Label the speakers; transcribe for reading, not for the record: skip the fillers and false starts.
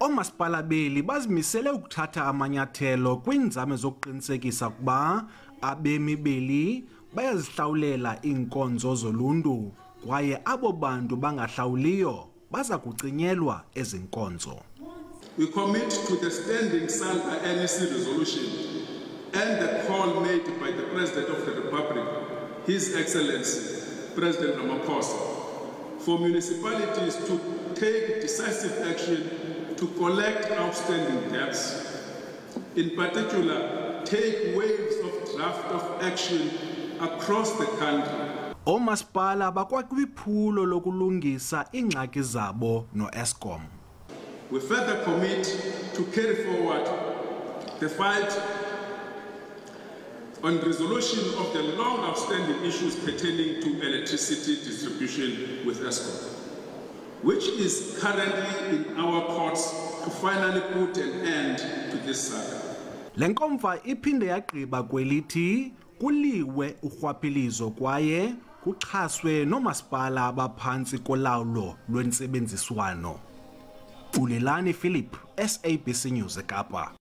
Speaker 1: Omasipala beli bazimisele ukuthatha amanyathelo kwinzame zokuqinisekisa ukuba abemi beli bayazihlawulela iinkonzo zoluntu kwaye abo bantu bangahlawuliyo baza kucinyelwa ezinkonzo.
Speaker 2: We commit to the standing SALGA NEC resolution and the call made by the President of the Republic, His Excellency President Ramaphosa, for municipalities to take decisive action to collect outstanding debts. In particular, take waves of draft of action across the country.
Speaker 1: Omasipala bakwakwiphulo lokulungisa ingxaki zabo no-Eskom.
Speaker 2: We further commit to carry forward the fight on resolution of the long outstanding issues pertaining to electricity distribution with Eskom, which is currently in our courts to finally put an end to this saga.
Speaker 1: Lenkomfa iphinde yagqiba kwelithi kuliwe urhwaphilizo kwaye kuxhaswe nomasipala abaphantsi kolawulo lwentsebenziswano. Ulelani Philip, SABC News eKapa.